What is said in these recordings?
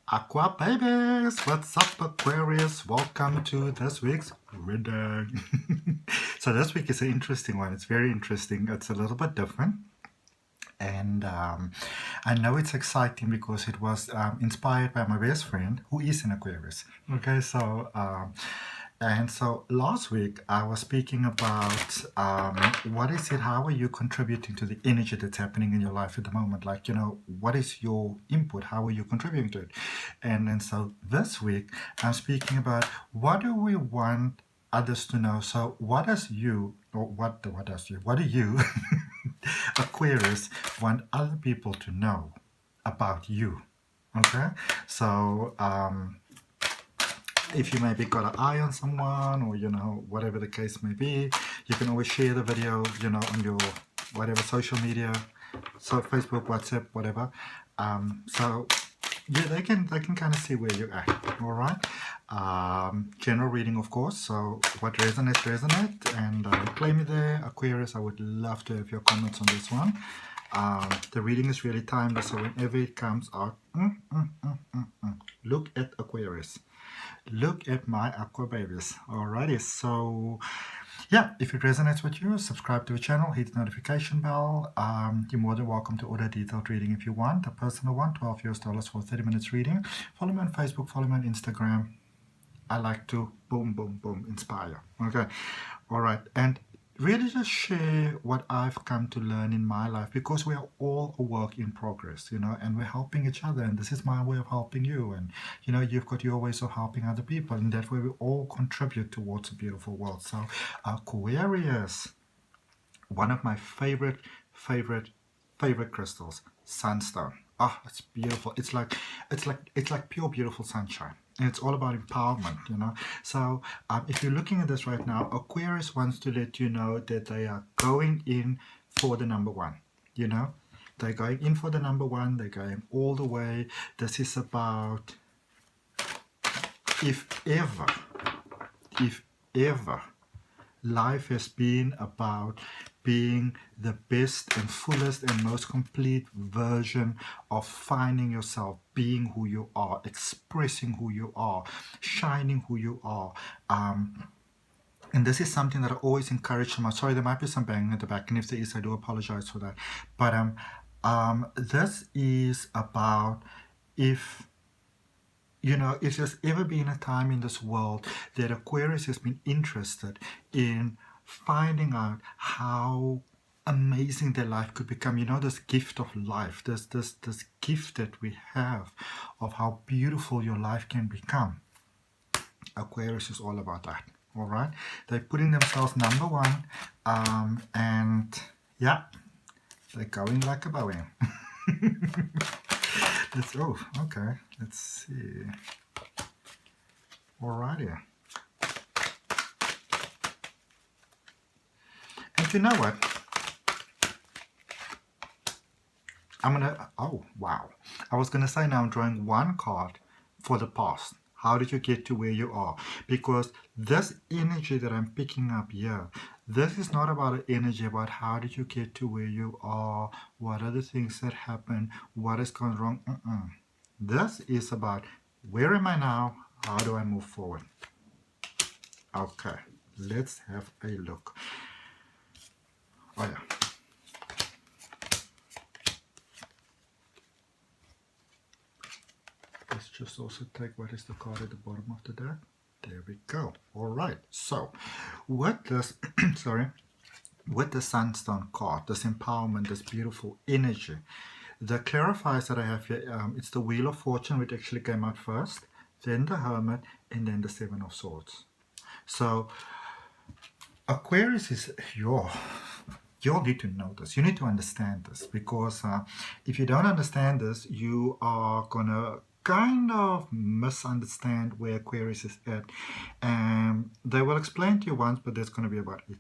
Aqua babies, what's up Aquarius? Welcome to this week's reading. So this week is an interesting one. It's very interesting. It's a little bit different. And I know it's exciting because it was inspired by my best friend who is an Aquarius. Okay, so and so last week I was speaking about what is it, how are you contributing to the energy that's happening in your life at the moment? Like, what is your input? How are you contributing to it? And so this week I'm speaking about what do we want others to know. So what do you Aquarius want other people to know about you? Okay, so if you maybe got an eye on someone, or whatever the case may be, you can always share the video on your whatever social media, so Facebook, WhatsApp, whatever. So yeah, they can kind of see where you're at. All right. General reading, of course. So what resonate, and claim me there, Aquarius. I would love to have your comments on this one. The reading is really timeless, so whenever it comes out, look at Aquarius. Look at my aqua babies. Alrighty, so yeah, if it resonates with you, subscribe to the channel, hit the notification bell. You're more than welcome to order a detailed reading if you want. A personal one, $12 for 30 minutes reading. Follow me on Facebook, follow me on Instagram. I like to boom, boom, boom, inspire. Okay, all right, and really just share what I've come to learn in my life, because we are all a work in progress, and we're helping each other, and this is my way of helping you, and you've got your ways of helping other people, and that way we all contribute towards a beautiful world. So Aquarius, one of my favorite crystals, sunstone. Oh, it's beautiful. It's like pure beautiful sunshine. And it's all about empowerment, So if you're looking at this right now, Aquarius wants to let you know that they are going in for the number one, They're going in for the number one. They're going all the way. This is about, if ever, life has been about being the best and fullest and most complete version of finding yourself, being who you are, expressing who you are, shining who you are. And this is something that I always encourage them. Sorry, there might be some banging at the back, and if there is, I do apologize for that. But this is about, if there's ever been a time in this world that Aquarius has been interested in finding out how amazing their life could become, this gift of life, this gift that we have of how beautiful your life can become. Aquarius is all about that. All right, they're putting themselves number one, and yeah, they're going like a Boeing. Okay, let's see. Alrighty. And you know what? oh wow. I was gonna say now I'm drawing one card for the past. How did you get to where you are? Because this energy that I'm picking up here, this is not about an energy about how did you get to where you are, what are the things that happen, what has gone wrong. This is about, where am I now? How do I move forward? Okay, let's have a look. Oh yeah. Let's just also take what is the card at the bottom of the deck. There we go. All right. So with this, with the sunstone card, this empowerment, this beautiful energy, the clarifiers that I have here, it's the Wheel of Fortune, which actually came out first, then the Hermit, and then the Seven of Swords. So Aquarius is you all need to know this. You need to understand this, because if you don't understand this, you are gonna kind of misunderstand where Aquarius is at, and they will explain to you once, but that's going to be about it.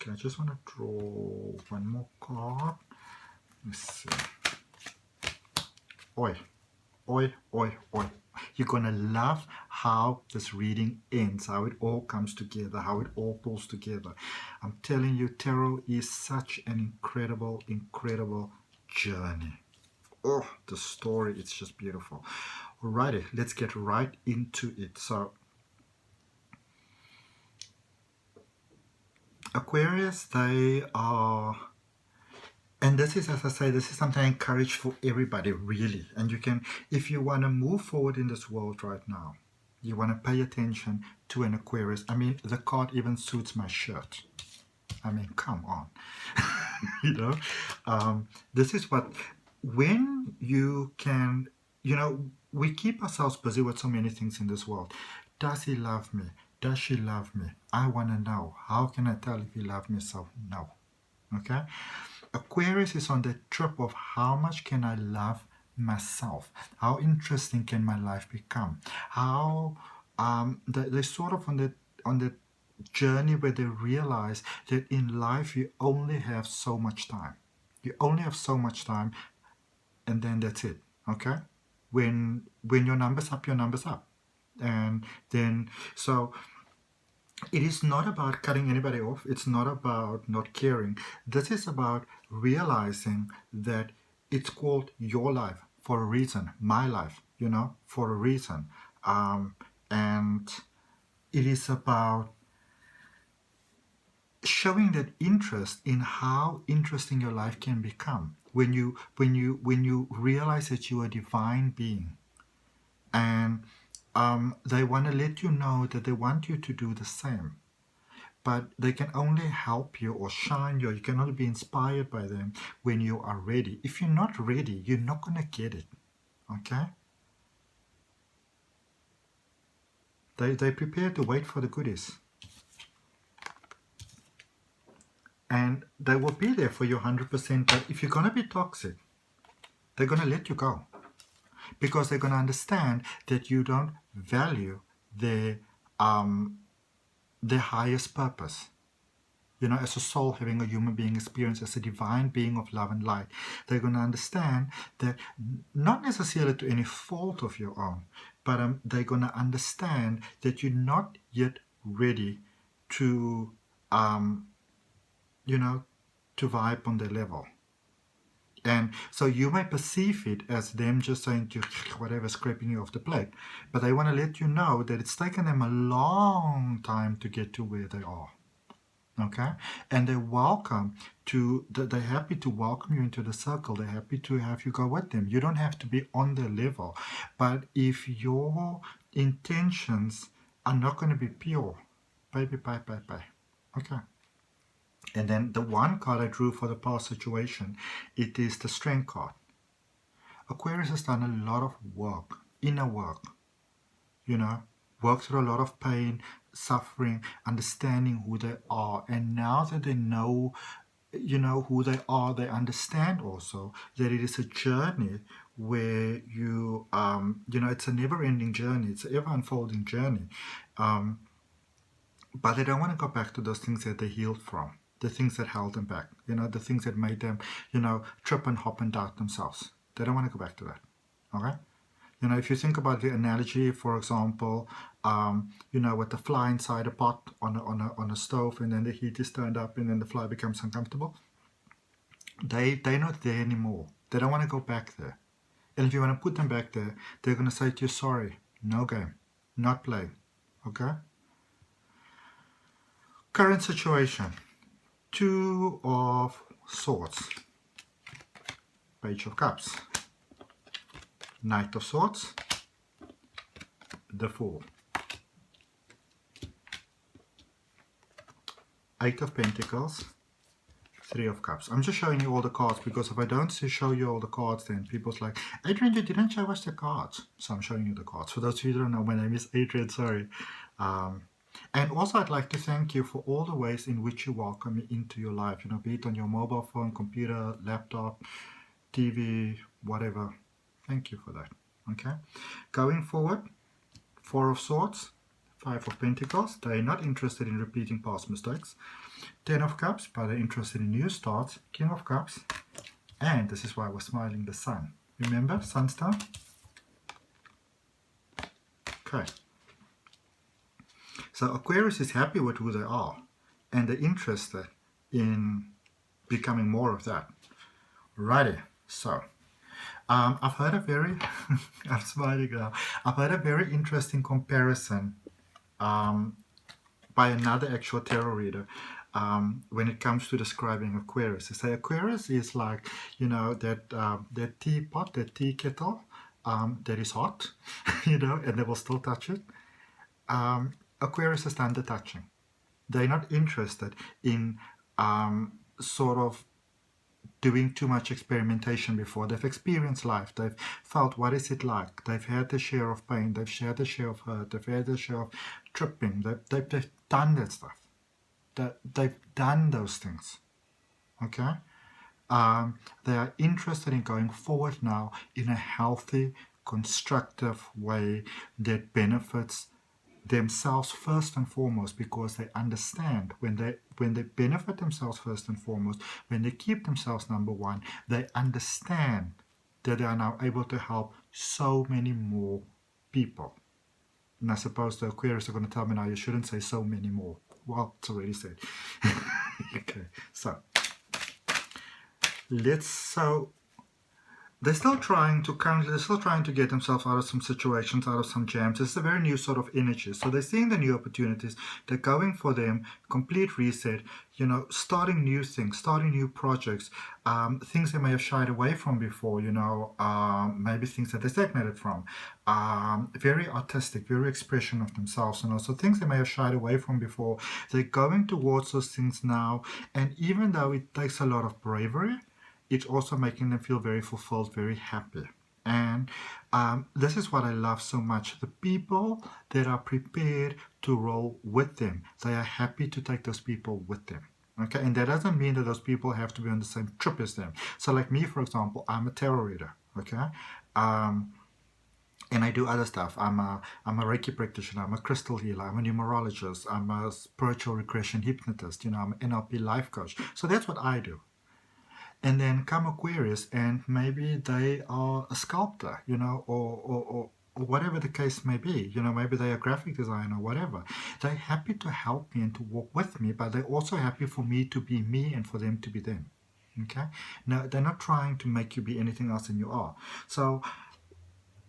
Okay, I just want to draw one more card. Let's see. Oi. You're going to love how this reading ends, how it all comes together, how it all pulls together. I'm telling you, tarot is such an incredible journey. Oh, the story, it's just beautiful. Alrighty, let's get right into it. So Aquarius, they are, and this is, as I say, this is something I encourage for everybody, really. And you can, if you want to move forward in this world right now, you want to pay attention to an Aquarius. I mean, the card even suits my shirt. I mean, come on. You know, this is what, when you can, you know, we keep ourselves busy with so many things in this world. Does he love me? Does she love me? I want to know. How can I tell if he loves me? So, no. Okay? Aquarius is on the trip of how much can I love myself? How interesting can my life become? How they're sort of on the journey where they realize that in life you only have so much time. You only have so much time, and then that's it. Okay? When your number's up, your number's up. And then so it is not about cutting anybody off. It's not about not caring. This is about realizing that it's called your life for a reason, my life, you know, for a reason. And it is about showing that interest in how interesting your life can become when you realize that you are a divine being. And they want to let you know that they want you to do the same, but they can only help you or shine you. You can only be inspired by them when you are ready. If you're not ready, you're not going to get it. Okay? They prepare to wait for the goodies, and they will be there for you 100%. But if you're going to be toxic, they're going to let you go, because they're going to understand that you don't value their highest purpose. You know, as a soul having a human being experience, as a divine being of love and light, they're going to understand that, not necessarily to any fault of your own, but they're going to understand that you're not yet ready to, you know, to vibe on their level. And so you may perceive it as them just saying to you, whatever, scraping you off the plate. But they want to let you know that it's taken them a long time to get to where they are. Okay? And they're they're happy to welcome you into the circle. They're happy to have you go with them. You don't have to be on their level. But if your intentions are not going to be pure, baby, bye. Okay? And then the one card I drew for the past situation, it is the Strength card. Aquarius has done a lot of work, inner work, you know, worked through a lot of pain, suffering, understanding who they are. And now that they know, you know, who they are, they understand also that it is a journey where you, you know, it's a never-ending journey. It's an ever-unfolding journey. But they don't want to go back to those things that they healed from. The things that held them back, you know, the things that made them, you know, trip and hop and doubt themselves. They don't want to go back to that. Okay? You know, if you think about the analogy, for example, you know, with the fly inside a pot on a stove, and then the heat is turned up, and then the fly becomes uncomfortable. They're not there anymore. They don't want to go back there. And if you want to put them back there, they're going to say to you, sorry, no game, not play. Okay? Current situation. Two of Swords, Page of Cups, Knight of Swords, the Fool, Eight of Pentacles, Three of Cups. I'm just showing you all the cards, because if I don't show you all the cards, then people's like, Adrian, you didn't show us the cards. So I'm showing you the cards. For those of you who don't know, my name is Adrian, sorry. And also, I'd like to thank you for all the ways in which you welcome me into your life, you know, be it on your mobile phone, computer, laptop, TV, whatever. Thank you for that. Okay. Going forward, Four of Swords, Five of Pentacles. They're not interested in repeating past mistakes. Ten of Cups, but they're interested in new starts. King of Cups. And this is why I was smiling, the Sun. Remember, Sunstone? Okay. So Aquarius is happy with who they are, and they're interested in becoming more of that. Righty. So I've heard a very, I'm smiling now. I've heard a very interesting comparison um, by another actual tarot reader when it comes to describing Aquarius. They say Aquarius is like, that teapot, that tea kettle that is hot, and they will still touch it. Aquarius is under touching. They're not interested in sort of doing too much experimentation before. They've experienced life. They've felt what is it like. They've had their share of pain. They've shared their share of hurt. They've had their share of tripping. They've done that stuff. They've done those things. Okay? They are interested in going forward now in a healthy, constructive way that benefits themselves first and foremost, because they understand when they benefit themselves first and foremost, when they keep themselves number one, they understand that they are now able to help so many more people. And I suppose the Aquarius are going to tell me now you shouldn't say so many more. Well, it's already said. Okay, so they're still trying to get themselves out of some situations, out of some jams. It's a very new sort of energy. So they're seeing the new opportunities. They're going for them, complete reset, starting new things, starting new projects, things they may have shied away from before, maybe things that they stagnated from. Very artistic, very expression of themselves, so things they may have shied away from before. They're going towards those things now. And even though it takes a lot of bravery, it's also making them feel very fulfilled, very happy. And this is what I love so much. The people that are prepared to roll with them, they are happy to take those people with them. Okay, and that doesn't mean that those people have to be on the same trip as them. So like me, for example, I'm a tarot reader. Okay, and I do other stuff. I'm a Reiki practitioner. I'm a crystal healer. I'm a numerologist. I'm a spiritual regression hypnotist. I'm an NLP life coach. So that's what I do. And then come Aquarius, and maybe they are a sculptor, or whatever the case may be. Maybe they're a graphic designer or whatever. They're happy to help me and to walk with me, but they're also happy for me to be me and for them to be them. Okay? No, they're not trying to make you be anything else than you are. So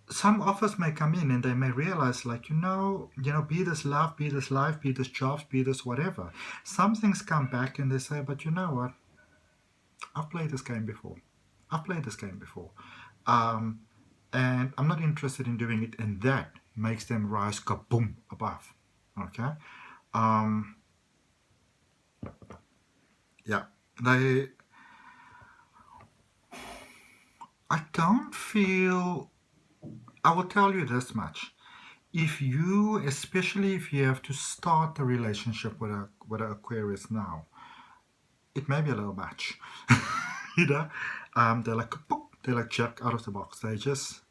some offers may come in and they may realize, like, be this love, be this life, be this jobs, be this whatever. Some things come back and they say, but you know what? I've played this game before. And I'm not interested in doing it, and that makes them rise kaboom above. Okay? Yeah. I don't feel... I will tell you this much. Especially if you have to start a relationship with an Aquarius now, it may be a little much. They're like Jack out of the box. They just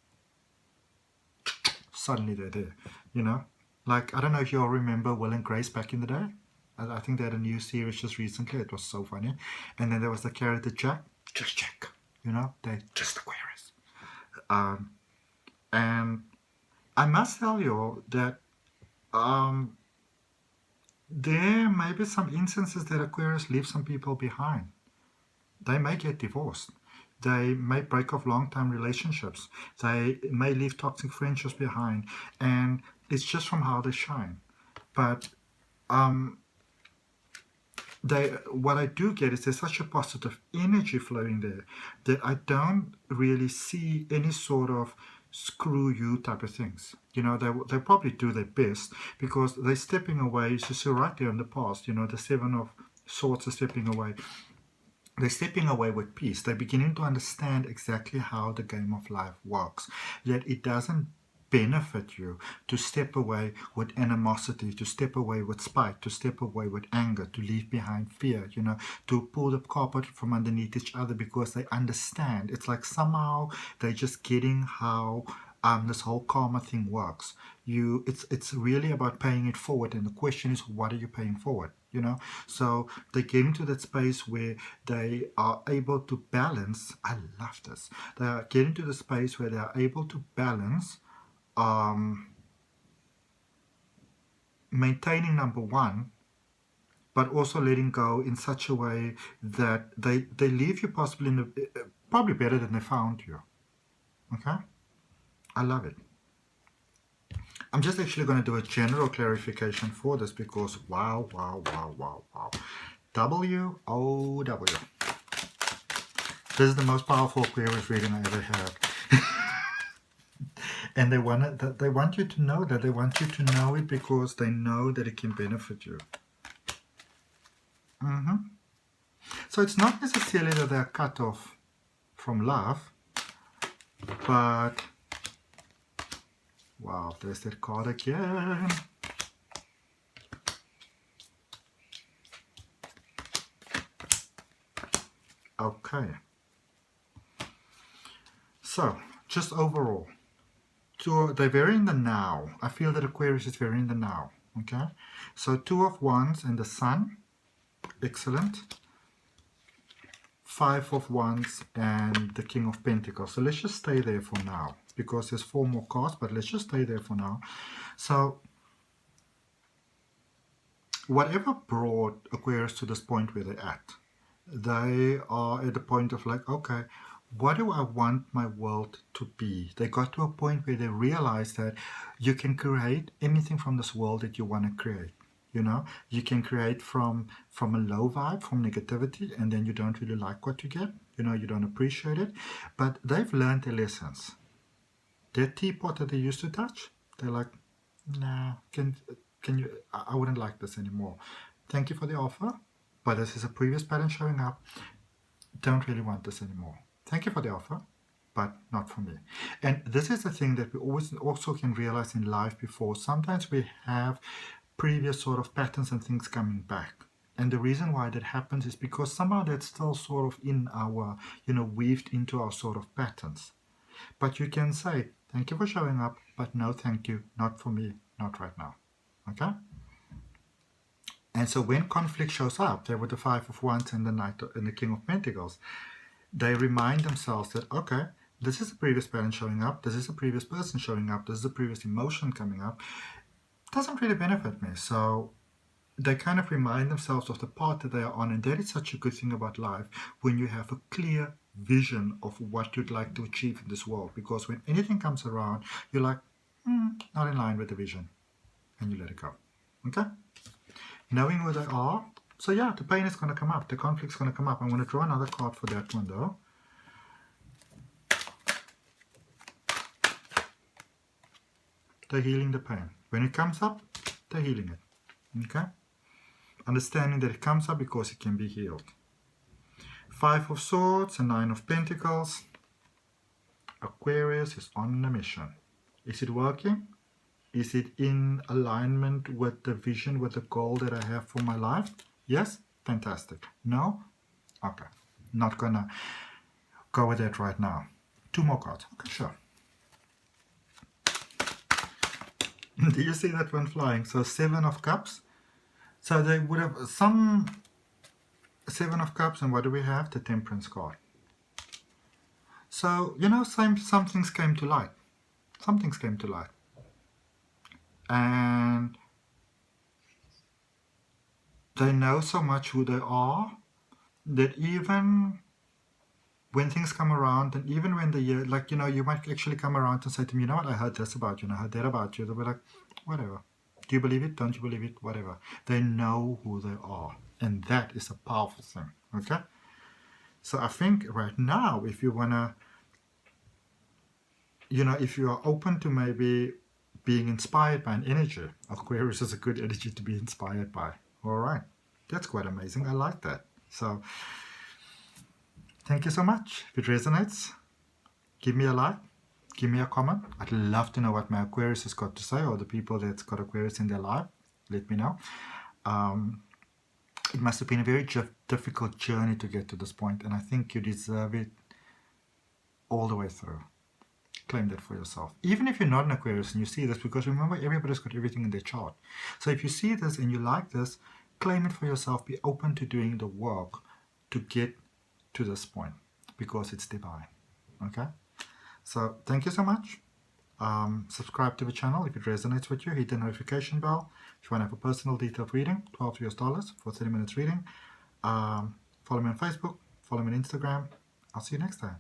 suddenly they're there. Like, I don't know if you all remember Will and Grace back in the day. I think they had a new series just recently. It was so funny. And then there was the character Jack, just Jack. They're just Aquarius. And I must tell you that there may be some instances that Aquarius leave some people behind. They may get divorced. They may break off long-term relationships. They may leave toxic friendships behind. And it's just from how they shine. But what I do get is there's such a positive energy flowing there that I don't really see any sort of screw you type of things. They probably do their best because they're stepping away. So right there in the past, the Seven of Swords are stepping away. They're stepping away with peace. They're beginning to understand exactly how the game of life works. That it doesn't benefit you to step away with animosity, to step away with spite, to step away with anger, to leave behind fear, to pull the carpet from underneath each other, because they understand. It's like somehow they're just getting how this whole karma thing works. It's really about paying it forward, and the question is, what are you paying forward? So they get into that space where they are able to balance. I love this. They are getting to the space where they are able to balance maintaining number one, but also letting go in such a way that they leave you possibly probably better than they found you. Okay? I love it. I'm just actually going to do a general clarification for this because wow, wow, wow, wow, wow. W-O-W. This is the most powerful Aquarius reading I ever had. And they want you to know that. They want you to know it because they know that it can benefit you. So it's not necessarily that they're cut off from love, but wow, there's that card again. Okay. So, just overall, they're very in the now. I feel that Aquarius is very in the now. Okay. So 2 of Wands and the Sun. Excellent. 5 of Wands and the King of Pentacles. So let's just stay there for now because there's 4 more cards, but let's just stay there for now. So whatever brought Aquarius to this point where they're at, they are at the point of like, okay, what do I want my world to be? They got to a point where they realize that you can create anything from this world that you want to create. You know, you can create from a low vibe, from negativity, and then you don't really like what you get. You know, you don't appreciate it. But they've learned their lessons. Their teapot that they used to touch, they're like, nah, can you, I wouldn't like this anymore. Thank you for the offer, but this is a previous pattern showing up. Don't really want this anymore. Thank you for the offer, but not for me. And this is the thing that we always also can realize in life before. Sometimes we have previous sort of patterns and things coming back. And the reason why that happens is because somehow that's still sort of in our, weaved into our sort of patterns. But you can say, thank you for showing up, but no thank you, not for me, not right now. Okay? And so when conflict shows up, there with the 5 of Wands and the Knight and the King of Pentacles, they remind themselves that, okay, this is a previous pattern showing up, this is a previous person showing up, this is a previous emotion coming up. Doesn't really benefit me. So they kind of remind themselves of the path that they are on, and that is such a good thing about life when you have a clear vision of what you'd like to achieve in this world, because when anything comes around you're like, not in line with the vision, and you let it go. Okay, knowing who they are. So yeah, the pain is going to come up, the conflict's going to come up. I'm going to draw another card for that one though. They're healing the pain. When it comes up, they're healing it. Okay? Understanding that it comes up because it can be healed. 5 of Swords and 9 of Pentacles. Aquarius is on a mission. Is it working? Is it in alignment with the vision, with the goal that I have for my life? Yes? Fantastic. No? Okay. Not gonna go with that right now. 2 more cards. Okay, sure. Do you see that one flying? So 7 of Cups. So they would have some 7 of Cups, and what do we have? The Temperance card. So, some things came to light. Some things came to light. And they know so much who they are that even when things come around, and even when you might actually come around and say to me, you know what, I heard this about you, and I heard that about you. They'll be like, whatever. Do you believe it? Don't you believe it? Whatever. They know who they are. And that is a powerful thing. Okay? So I think right now, if you want to, if you are open to maybe being inspired by an energy, Aquarius is a good energy to be inspired by. All right. That's quite amazing. I like that. So thank you so much. If it resonates, give me a like, give me a comment. I'd love to know what my Aquarius has got to say, or the people that's got Aquarius in their life. Let me know. It must have been a very difficult journey to get to this point, and I think you deserve it all the way through. Claim that for yourself. Even if you're not an Aquarius and you see this, because remember, everybody's got everything in their chart. So if you see this and you like this, claim it for yourself. Be open to doing the work to get to this point, because it's divine. Okay? So thank you so much. Subscribe to the channel if it resonates with you. Hit the notification bell. If you want to have a personal detailed reading, $12 for 30 minutes reading. Follow me on Facebook. Follow me on Instagram. I'll see you next time.